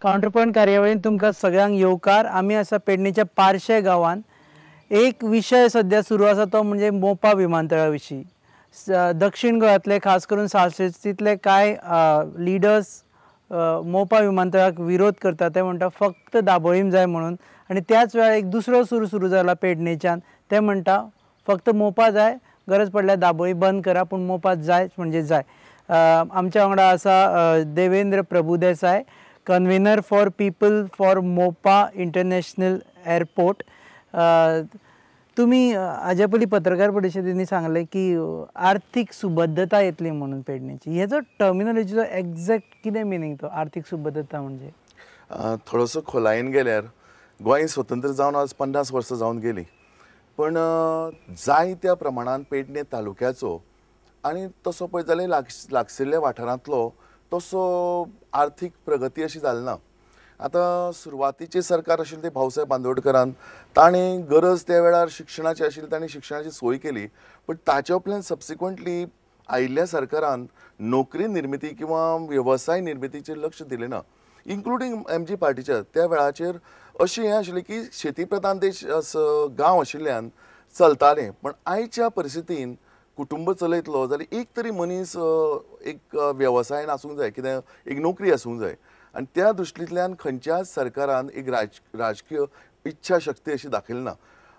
Counter point कार्यावळीन तुमकां सगळ्यांक येवकार. आमी आसा पेडणेच्या पारशे गांवांत. एक विशय सध्या सुरू आसा तो म्हणजे मोपा विमानतळा विशीं. दक्षिण गोंयांतले खास करून सालसेतींतले कांय लिडर्स मोपा विमानतळाक विरोध करता. ते म्हणटा फक्त दाबोळीम जाय म्हणून. आनी त्याच वेळार एक दुसरो सूर सुरू जाला पेडणेच्यान. ते म्हणटा फक्त मोपा जाय, गरज पडल्यार दाबोळी बंद करा पूण मोपा जायच म्हणजे जाय. आमच्या वांगडा आसा Devendra Prabhudesai, convener for people for मोपा इंटरनॅशनल एअरपोर्ट. तुम्ही हाज्या पयलीं पत्रकार परिशदेनी सांगले की आर्थीक सुबद्धता येतली म्हणून पेडणेची. हेजो टर्मिनॉलॉजीचो एक्झॅक्ट कितें मिनींग तो आर्थीक सुबद्धता म्हणजे? थोडोसो खोलायेन गेल्यार गोंय स्वतंत्र जावन आज 50 वर्सां जावन गेली, पण जायत्या प्रमाणान पेडणे तालुक्याचो आनी तसो पळयत जाल्यार लागशिल्ल्या वाठारांतलो तसो आर्थीक प्रगती अशी जाली ना. आतां सुरवातीचे सरकार आशिल्ले ते भाऊसाहेब बांदोडकरान ताणें गरज त्या वेळार शिक्षणाची आशिल्ली, ताणें शिक्षणाची सोय केली. पण ताचे उपरांत सबसिक्वंटली आयिल्ल्या सरकारान नोकरी निर्मिती किंवा वेवसाय निर्मितीचेर लक्ष दिलें ना. इन्क्लुडींग MG पार्टीच्या त्या वेळाचेर अशें हें आशिल्लें की शेती प्रधान देश गांव आशिल्ल्यान चलतालें. पण आयच्या परिस्थितीन कुटुंब चलयतलो जाल्यार एक तरी मनीस एक वेवसायान आसूंक जाय, कितें एक नोकरी आसूंक जाय. आनी त्या दृश्टींतल्यान खंयच्याच सरकारान एक राजकीय इच्छा शक्ती अशी दाखयली ना.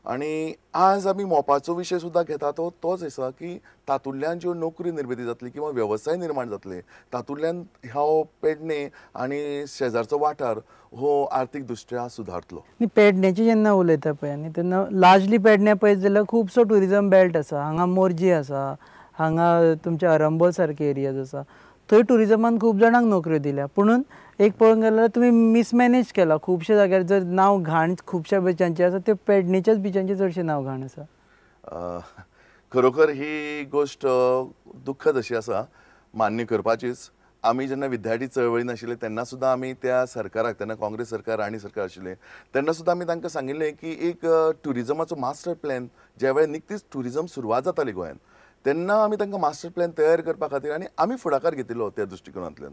आनी आज आमी मोपाचो विशय सुद्दां घेता तोच आसा की तातूंतल्यान ज्यो नोकरी निर्मिती जातली किंवा वेवसाय निर्माण जातले, तातूंतल्यान ह्यो पेडणे आनी शेजारचो वाठार हो आर्थीक दृश्ट्या सुदारतलो. पेडणेची जेन्ना उलयता पळय आनी तेन्ना लार्जली पेडणे पळयत जाल्यार खुबसो ट्युरिजम बेल्ट आसा. हांगा मोरजी आसा, हांगा तुमचे अरंबोल सारके एरियाज आसा. थंय ट्युरिजमान खूब जाणांक नोकऱ्यो दिल्या. पुणून एक पळोवंक गेल्यार तुमी मिसमॅनेज केला. खुबशे जाग्यार जर नांव घाण खुबश्या बिचांचें आसा, त्यो पेडणेच्याच बिचांचें चडशें नांव घाण आसा. खरोखर ही गोश्ट दुख्खद अशी आसा, मान्य करपाचीच. आमी जेन्ना विद्यार्थी चळवळीन आशिल्ले तेन्ना सुद्दां आमी त्या सरकाराक, तेन्ना काँग्रेस सरकार राणे सरकार आशिल्लें, तेन्ना सुद्दां आमी तांकां सांगिल्लें की एक ट्युरिजमाचो मास्टर प्लॅन ज्या वेळार निकतीच ट्युरिजम सुरवात जाताली गोंयांत, तेन्ना आमी तांकां मास्टर प्लॅन तयार करपा खातीर आनी आमी फुडाकार घेतिल्लो त्या दृश्टिकोनांतल्यान.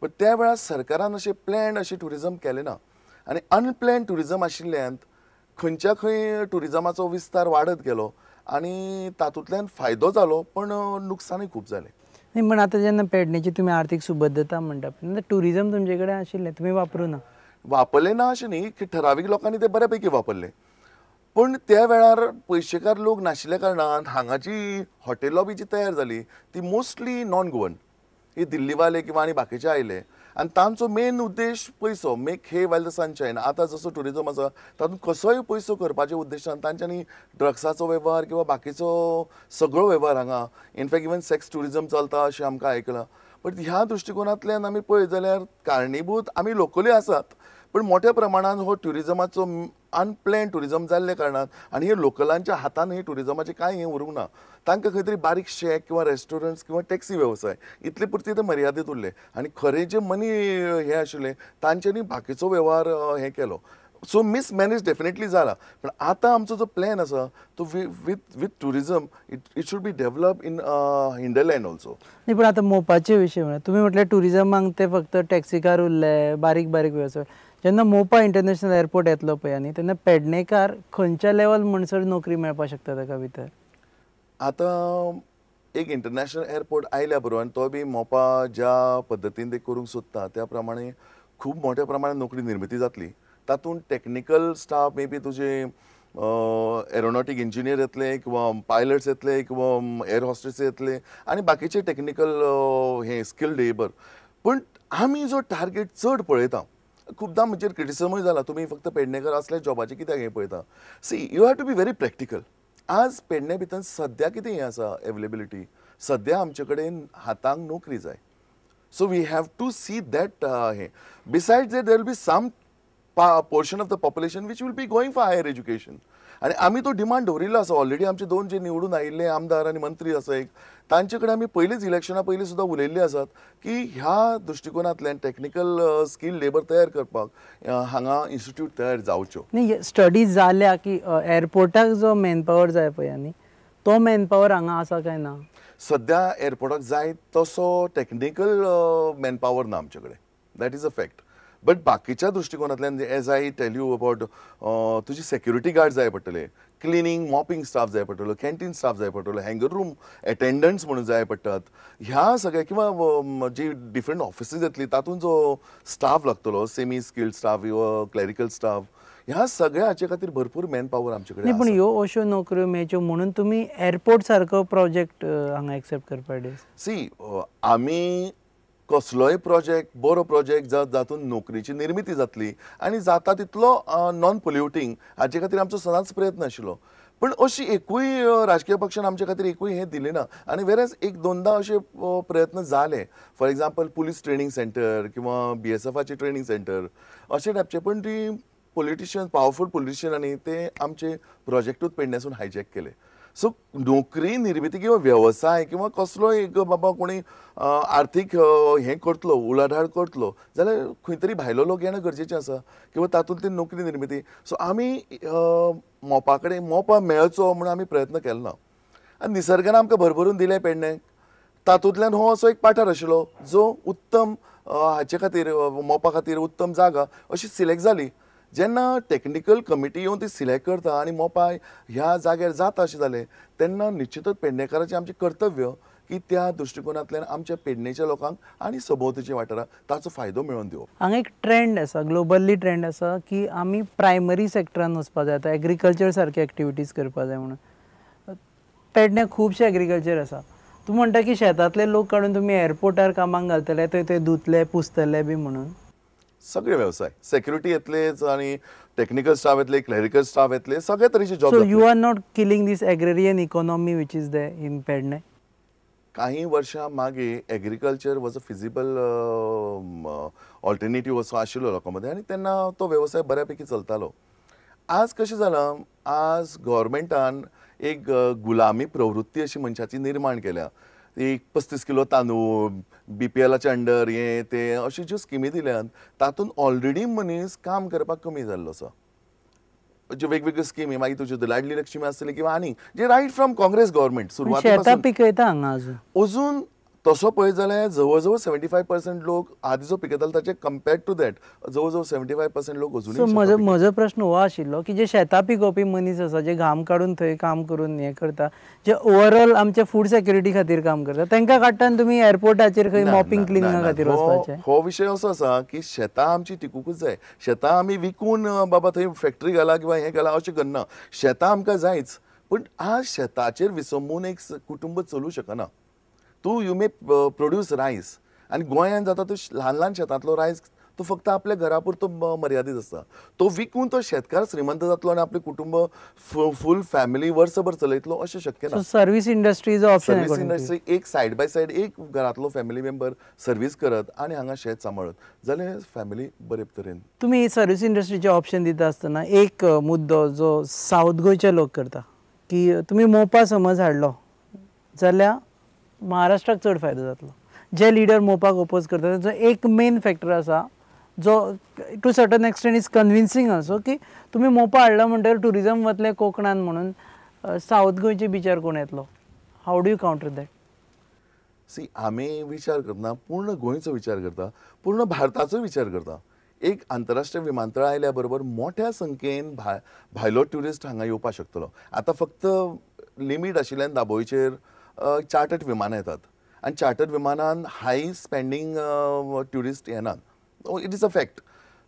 पण त्या वेळार सरकारान अशें प्लॅन अशें ट्युरिजम केलें ना. आनी अनप्लॅन ट्युरिजम आशिल्ल्यान खंयच्या खंय ट्युरिजमाचो विस्तार वाडत गेलो आनी तातूंतल्यान फायदो जालो पण नुकसानूय खूब जालें. नाही, पण आतां जेन्ना पेडणेची तुमी आर्थीक सुबद्धता म्हणटा तेन्ना ट्युरिजम तुमचे कडेन आशिल्लें, तुमी वापरूं ना? वापरलें ना अशें न्ही, की ठरावीक लोकांनी ते बऱ्यापैकी वापरलें. पण त्या वेळार पयशेकार लोक नाशिल्ल्या कारणान हांगाची हॉटेल लॉबी जी तयार जाली ती मोस्टली नॉन गोवन, ही दिल्लीवाले किंवा आनी बाकीचे आयले. आनी तांचो मेन उद्देश पयसो, मेक हे वायल द सनशायन. आतां जसो ट्युरिजम आसा तातूंत कसोय पयसो करपाच्या उद्देशान तांच्यांनी ड्रग्साचो वेव्हार किंवा बाकीचो सगळो वेव्हार हांगा, इनफॅक्ट इवन सेक्स ट्युरिजम चलता अशें आमकां आयकलां. पण ह्या दृश्टिकोनांतल्यान आमी पळयत जाल्यार कारणीभूत आमी लोकली आसात, पण मोठ्या प्रमाणात हो ट्युरिजमाचो अनप्लॅन ट्युरिजम जाल्ल्या कारणान आनी हे लोकलांच्या हातान हे ट्युरिजमाचें कांय हें उरूंक ना. तांकां खंय तरी बारीक शेक किंवा रेस्टॉरंट्स किंवा टॅक्सी वेवसाय इतले पुरते ते मर्यादीत उरले. आनी खरे जे मनी हे आशिल्ले तांच्यांनी बाकीचो वेव्हार हे केलो. सो मिसमॅनेज डेफिनेटली जाला. पण आतां आमचो जो प्लॅन आसा तो with tourism it should be develop in hinterland also. नाही, पण आतां मोपाचे विशय म्हणल्यार तुमी म्हटल्यार ट्युरिजमाक ते फक्त टॅक्सीकार उरले, बारीक बारीक वेवसाय. जेन्ना मोपा इंटरनॅशनल एअरपोर्ट येतलो पळय आनी तेन्ना पेडणेकार खंयच्या लेवल म्हणसर नोकरी मेळपाक शकता ताका भितर? आतां एक इंटरनॅशनल एअरपोर्ट आयल्या बरोबर आनी तो बी मोपा ज्या पद्दतीन ते करूंक सोदता त्या प्रमाणे खूब मोठ्या प्रमाणात नोकरी निर्मिती जातली. तातूंत टॅक्निकल स्टाफ मे बी तुजे एरोनॉटीक इंजिनियर येतले किंवा पायलट्स येतले किंवा एअर हॉस्टेस येतले आनी बाकीचे टॅक्निकल हे स्किल्ड लेबर. पण आमी जो टार्गेट चड पळयता, खूबदां म्हजेर क्रिटिसिजमूय जाला, तुमी फक्त पेडणेकर असल्या जॉबाचे कित्याक हें पळयता. See, you have to be very practical. आज पेडणे भितर सद्या कितें हें आसा अवेलेबिलिटी, सद्या आमचे कडेन हातांक नोकरी जाय. So we have to see that हे. Besides that there will be some portion of the population which will be going for higher education. आनी आमी तो डिमांड दवरिल्लो आसा ऑलरेडी. आमचे 2 जे निवडून आयिल्ले आमदार आनी मंत्री आसा एक, तांचे कडेन आमी पयलींच इलेक्शना पयलीं सुद्दां उलयल्ले आसात की ह्या दृश्टिकोनांतल्यान टॅक्निकल स्कील लेबर तयार करपाक हांगा इन्स्टिट्यूट तयार जावच्यो. न्ही, स्टडीज जाल्या की एअरपोर्टाक जो मॅनपावर जाय पळय आनी तो मॅनपावर हांगा आसा काय ना? सद्या एअरपोर्टाक जाय तसो टॅक्निकल मॅनपावर ना आमचे कडेन. That is a fact. But बाकीच्या दृश्टिकोनांतल्यान as I tell you about तुजी सेक्युरिटी गार्ड जाय पडटले, क्लिनिंग मॉपिंग स्टाफ जाय पडटलो, कॅन्टीन स्टाफ जाय पडटलो, हँगर रूम अटेंडंट्स म्हणून जाय पडटात. ह्या सगळ्या किंवा जी डिफरंट ऑफिसीस येतली तातूंत जो स्टाफ लागतलो, सेमी स्किल्ड स्टाफ किंवा क्लॅरिकल स्टाफ, ह्या सगळ्या हाचे खातीर भरपूर मॅन पॉवर आमचे कडेन पण ह्यो अश्यो नोकऱ्यो मेळच्यो म्हणून तुमी एअरपोर्ट सारको प्रोजेक्ट हांगा एक्सेप्ट करपाक दी. सी आमी कसलोय प्रोजेक्ट बरो प्रोजेक्ट जातून नोकरीची निर्मिती जातली आनी जाता तितलो नॉन पोल्युटींग हाचे खातीर आमचो सदांच प्रयत्न आशिल्लो. पण अशी एकूय राजकीय पक्षान आमचे खातीर एकूय हे दिले ना. आनी वेरेज एक दोनदा असे प्रयत्न जाले. For example police training centre किंवा BSFचे ट्रेनिंग सेंटर अशे टायपचे. पण ती पॉलिटिशियन पॉवरफुल पॉलिटिशियनांनी ते आमचे प्रोजेक्टूच पेडण्यासून हायजॅक केले. सो नोकरी निर्मिती किंवा व्यवसाय किंवा कसलोय एक बाबा कोणी आर्थीक हे करतलो उलाढाल करतलो जाल्यार खंय तरी भायलो लोक येणं गरजेचें आसा किंवा तातूंतली नोकरी निर्मिती. सो आमी मोपा कडेन मोपा मेळचो म्हणून आमी प्रयत्न केलो ना. आनी निसर्गान आमकां भरभरून दिलें पेडणें. तातूंतल्यान हो असो एक पाठार आशिल्लो जो उत्तम हाचे खातीर मोपा खातीर उत्तम जागा अशी सिलेक्ट जाली. जेन्ना टेक्निकल कमिटी येवन ती सिलेक्ट करता आनी मोपा ह्या जाग्यार जाता अशें जालें तेन्ना निश्चितच पेडणेकाराचें आमचें कर्तव्य की त्या दृश्टिकोनांतल्यान आमच्या पेडणेच्या लोकांक आनी सभोवतीच्या वाठाराक ताचो फायदो मेळोवन दिवप. हांगा एक ट्रेंड आसा, ग्लोबली ट्रेंड आसा की आमी प्रायमरी सेक्टरान वचपाक जाय, आतां एग्रीकल्चर सारके एक्टिविटीज करपाक जाय म्हणून. पेडण्याक खुबशे एग्रीकल्चर आसा. तूं म्हणटा की शेतांतले लोक काडून तुमी एअरपोर्टार कामाक घालतले, थंय धुतले पुसतले बी म्हणून. सगळे व्यवसाय सेक्युरिटी येतलेच आणि टेक्निकल स्टाफ येतले, क्लॅरिकल स्टाफ येतले, सगळे तरेचे job. So you are not killing this agrarian economy which is there in Pedne. काही वर्षां मागे agriculture was a feasible alternative असो आशिल्लो लोकां मदें आनी तेन्ना तो व्यवसाय बऱ्यापैकी चलतालो. आज कशें जालां, आज गव्हर्मेंटान एक गुलामी प्रवृत्ती अशी मनशाची निर्माण केल्या. एक 35 किलो तांदूळ BPLच्या अंडर हे ते अशी ज्यो स्किमी दिल्यात तातूंत ऑलरेडी मनीस काम करपाक कमी जाल्लो आसा. ज्यो वेगवेगळ्यो स्किमी मागीर तुज्यो लाडली लक्ष्मी आसतली किंवा आनी जे रायट फ्रॉम काँग्रेस गव्हर्मेंट शेतां पिकयता हांगा अजून तसो पळयत जाल्यार जवळ जवळ 75% लोक आदी जो पिकयताले ताचे कम्पेर्ड टू दॅट जवळ जवळ 75% लोक अजूनय. म्हजो प्रश्न हो आशिल्लो की जे शेतां पिकोवपी मनीस आसा, जे घाम काडून थंय काम करून हे करता, जे ओवरऑल आमच्या फूड सेक्युरिटी खातीर काम करता, तांकां काडटान तुमी एअरपोर्टाचेर खंय मॉपिंग क्लिनिंगा खातीर वचपाचें. हो विशय असो आसा की शेतां आमची टिकूंकूच जाय. शेतां आमी विकून बाबा थंय फॅक्टरी घाला किंवा हे घाला अशें करना. शेतां आमकां जायच. पण आज शेताचेर विसंबून एक कुटुंब चलूं शकना. यू मे प्रोड्यूस रायस आनी गोंयांत जाता तो ल्हान ल्हान शेतांतलो रायस तो फक्त आपल्या घरा पुरतो मर्यादीत आसता. तो विकून तो शेतकार श्रीमंत जातलो आनी आपले कुटुंब फूल फॅमिली वर्सभर चलयतलो अशें शक्य ना. Service industry is option. Service industry एक सायड बाय सायड एक घरांतलो फॅमिली मेंबर सर्वीस करत आनी हांगा शेत सांबाळत जाल्यार फॅमिली बरे तरेन. तुमी सर्वीस इंडस्ट्रीचे ऑप्शन दिता आसतना एक मुद्दो जो सावथ गोंयचे लोक करता की तुमी मोपा समज हाडलो जाल्यार महाराष्ट्राक चड फायदो जातलो. जे लिडर मोपाक ओपोज करता ताचो एक मेन फॅक्टर आसा जो टू सर्टन एक्सटेंट इज कन्विन्सिंग असो की तुमी मोपा हाडला म्हणटकीर टुरिजम वतले कोकणान म्हणून सावथ गोंयचे बिचार कोण येतलो. How do you counter that. See आमी विचार करतना पूर्ण गोंयचो विचार करता, पूर्ण भारताचो विचार करता. एक आंतरराष्ट्रीय विमानतळ आयल्या बरोबर मोठ्या संख्येन भायलो ट्युरिस्ट हांगा येवपाक शकतलो. आतां फक्त लिमीट आशिल्ल्यान दाबोळीचेर चार्टर्ड विमानां येतात आनी चार्टर्ड विमानान हाय स्पेंडींग ट्युरिस्ट येनात. It is a fact.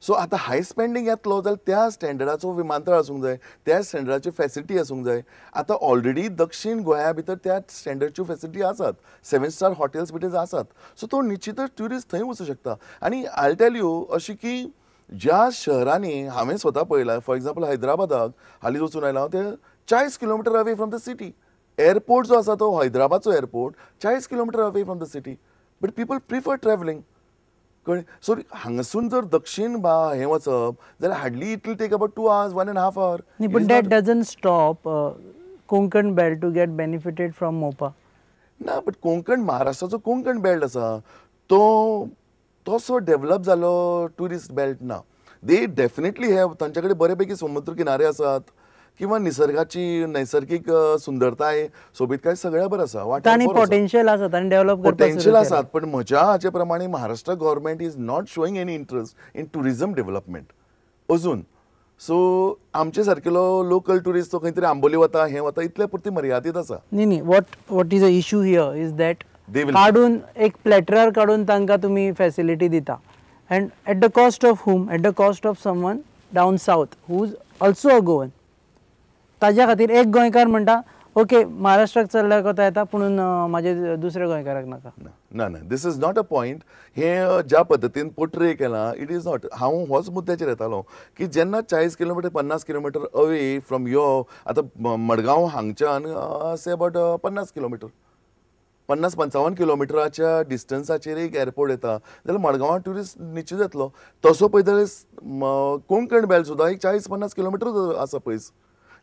So आतां हाय स्पेंडींग येतलो जाल्यार त्या स्टँडर्डाचो विमानतळ आसूंक जाय, त्या स्टँडर्डाची फॅसिलिटी आसूंक जाय. आतां ऑलरेडी दक्षिण गोंया भितर त्या स्टँडर्डच्यो फॅसिलिटी आसात. 7 स्टार हॉटेल्स भितर आसात. सो तो निश्चितच ट्युरिस्ट थंय वचूं शकता. आनी आय टेल यू अशी की ज्या शहरांनी हांवें स्वता पळयलां, फॉर एग्जाम्पल हैदराबादाक हालींच वचून आयलां, ते 40 kilometre away from the city. Airport जो आसा तो हैदराबादचो airport 40 kilometre away from the city. But people prefer travelling. कळ्ळें. सो हांगासून जर दक्षिण हें वचप जाल्यार hardly it will take about 2 hours 1.5 hours. But that doesn't stop Konkan belt to get benefited from Mopa. ना, बट कोंकण महाराष्ट्राचो कोंकण बेल्ट आसा तो तसो डेव्हलप जालो ट्युरिस्ट बेल्ट ना. दे डेफिनेटली हॅव तांचे कडेन बरे पैकी समुद्र किनारे आसात किंवा निसर्गाची नैसर्गिक सुंदरताय सोबीतकाय सगळ्या बरं आसा तांणी पोटेन्शियल आसात आनी डेव्हलप पोटेन्शियल आसात पण म्हज्या हाचे प्रमाणे Maharashtra government is not showing any interest in tourism development अजून. सो आमचे सारकेलो लोकल टुरिस्ट तो खंय तरी आंबोली वता हें वता इतल्या पुरती मर्यादीत आसा. न्ही what is a issue here is that They will- काडून एक प्लॅटरार काडून तांकां तुमी फॅसिलिटी दिता and at the cost of hmm, at the cost of someone down south who is also a Goan. ताज्या खातीर एक गोंयकार म्हणटा ओके महाराष्ट्राक चल्ल्यार कोता येता पुणून म्हाजे दुसऱ्या गोंयकाराक नाका. ना ना दिस इज नॉट अ पॉयंट. हे ज्या पद्दतीन पोर्ट्रे केला इट इज नॉट. हांव होच मुद्द्याचेर येतालो की जेन्ना 40 किलोमीटर 50 किलोमीटर अवे फ्रॉम यो आतां मडगांव हांगच्यान से अबाउट 50 किलोमीटर 50-55 किलोमिटराच्या डिस्टन्साचेर एक एअरपोर्ट येता जाल्यार मडगांवां ट्युरिस्ट निश्चित येतलो. तसो पळयत जाल्यार कोंकण बेल्ट सुद्दां एक 40-50 किलोमिटर आसा पयस.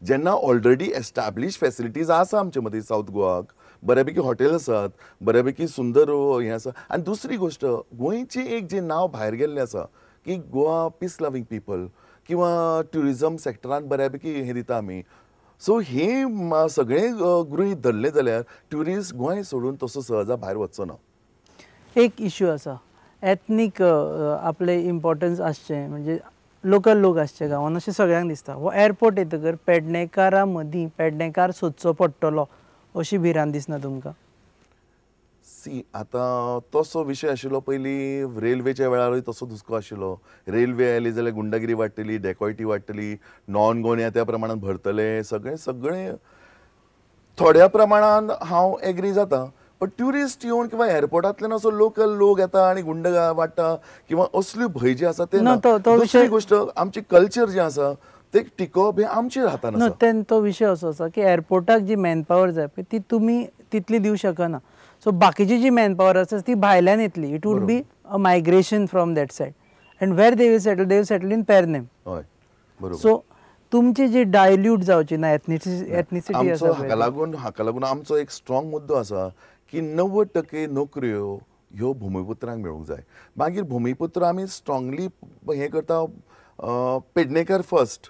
जेन्ना ऑलरेडी एस्टॅब्लिश फॅसिलिटीज आसा आमचे मदीं सावथ गोवाक, बऱ्यापैकी हॉटेल आसात, बऱ्यापैकी सुंदर हें आसा. आनी दुसरी गोश्ट गोंयचें एक जें नांव भायर गेल्लें आसा की गोवा पीस लवींग पीपल किंवा ट्युरिझम सेक्टरान बऱ्यापैकी हें दिता आमी. सो हे सगळे गृहीत धरले जाल्यार ट्युरिस्ट गोंय सोडून तसो सहजा भायर वचचो ना. एक इश्यू आसा एथनीक आपले इम्पॉर्टन्स आसचें म्हणजे लोकल लोक आसचे गांवांत अशें सगळ्यांक दिसता. हो एअरपोर्ट येतकर पेडणेकारां मदीं पेडणेकार सोदचो पडटलो अशी भिरांत दिसना तुमकां? सी आतां तसो विशय आशिल्लो पयलीं रेल्वेच्या वेळारूय तसो हुस्को आशिल्लो. रेल्वे आयली जाल्यार गुंडागिरी वाडटली, डेकॉयटी वाडटली, नॉन गोंया त्या प्रमाणान भरतले सगळे थोड्या प्रमाणान हांव एग्री जाता. पण ट्युरिस्ट येवन किंवा एअरपोर्टांतल्यान असो लोकल लोक येता आनी गुंड वाडटा किंवा असल्यो भंय जे आसा ते ना. दुसरी गोश्ट आमची कल्चर जे आसा ते टिकोवप हें आमचेर हातान आसा. तेन तो विशय असो आसा की एअरपोर्टाक जी मॅनपावर जाय पळय ती तुमी तितली दिवंक शकना. सो बाकीची जी मॅनपावर आसा ती भायल्यान येतली. It would be a migration from that side and where they will settle in Pernem. हय बरोबर. सो तुमची जी डायल्यूट जावची ना एथनिसिटी आमचो आसा हाका लागून आमचो एक स्ट्रॉंग मुद्दो आसा की 90% नोकऱ्यो ह्यो भुमिपुत्रांक मेळूंक जाय. मागीर भुमिपुत्र आमी स्ट्रॉंगली हें करता पेडणेकर फर्स्ट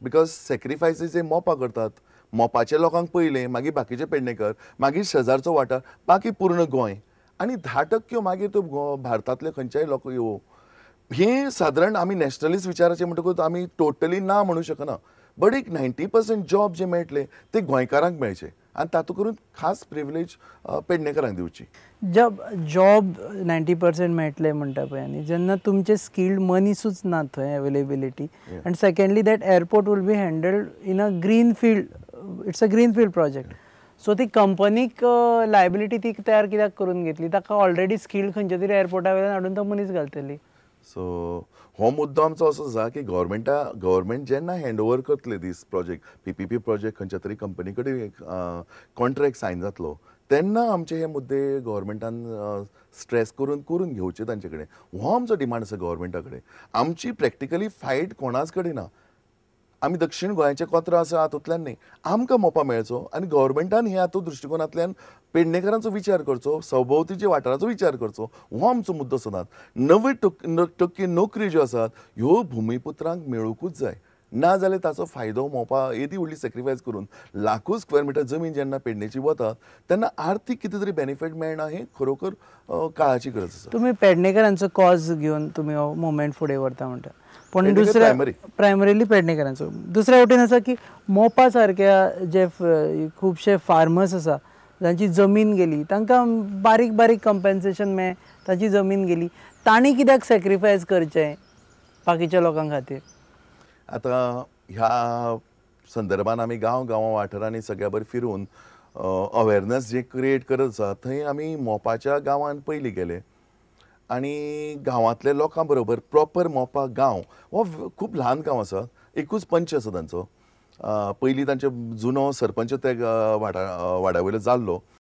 बिकॉज सॅक्रिफायसीस हे मोपा करतात. मोपाच्या लोकांक पयलें मागीर बाकीचे पेडणेकर मागीर शेजारचो वाठार बाकी पूर्ण गोंय आनी 10% मागीर त्यो भारतांतले खंयच्याय लोक येवो. हे सादारण आमी नॅशनलिस्ट विचाराचे म्हणटकूच आमी टोटली ना म्हणू शकना. बट एक 90% जॉब जे मेळटले ते गोंयकारांक मेळचे आनी तातूंत करून खास प्रिविलेज पेडणेकारांक दिवची. जॉब 90% मेळटले म्हणटा पळय आनी जेन्ना तुमचे स्किल्ड मनीसूच ना थंय availability and secondly that airport will be handled in a green field. It's a green field project. So ती कंपनीक लायबिलिटी ती तयार कित्याक करून घेतली? ताका ऑलरेडी स्किल्ड खंयच्या तरी एअरपोर्टा वयल्यान हाडून तो मनीस घालतली. सो हो मुद्दो आमचो असो आसा की गव्हर्मेंट जेन्ना हँड ओवर करतले दीस प्रोजेक्ट PPP प्रोजेक्ट खंयच्या तरी कंपनी कडेन कॉन्ट्रॅक्ट सायन जातलो तेन्ना आमचे हे मुद्दे गव्हर्मेंटान स्ट्रेस करून घेवचे तांचे कडेन. हो आमचो डिमांड आसा गव्हर्मेंटा कडेन. आमची प्रॅक्टिकली फायट कोणाच कडेन ना. आमी दक्षिण गोंयाचे कोत्र आसा हातूंतल्यान न्ही. आमकां मोपा मेळचो आनी गव्हर्मेंटान हे हातूंत दृश्टिकोनांतल्यान पेडणेकारांचो विचार करचो, सभोवतीच्या वाठाराचो विचार करचो. हो आमचो मुद्दो सदांच. 90% नोकरी ज्यो आसात ह्यो भुमिपुत्रांक मेळूंकूच जाय. ना जाल्यार ताचो फायदो मोपा येदी व्हडली सॅक्रिफायस करून लाखो स्क्वेअर मिटर जमीन जेन्ना पेडणेची वता तेन्ना आर्थीक कितें तरी बेनिफीट मेळना हें खरोखर काळाची गरज आसा. तुमी पेडणेकरांचो कॉज घेवन तुमी हो मुवमेंट फुडें व्हरता म्हणटा पण पेडणेकर दुसऱ्या प्रायमरीली पेडणेकरांचो. दुसऱ्या वटेन आसा की मोपा सारक्या जे खुबशे फार्मर्स आसा जांची जमीन गेली तांकां बारीक बारीक कंपेन्सेशन मेळ ताची जमीन गेली तांणी कित्याक सॅक्रिफायस करचें बाकीच्या लोकां खातीर? आतां ह्या संदर्भान आमी गांवां वाठारांनी सगळ्या बरें फिरून अवेरनस जे क्रिएट करत आसा थंय आमी मोपाच्या गांवांत पयलीं गेले आनी गांवांतल्या लोकां बरोबर प्रॉपर मोपा गांव हो खूब ल्हान गांव आसा. एकूच पंच आसा तांचो. पयलीं तांचे जुनो सरपंच त्या वाड्या वयलो जाल्लो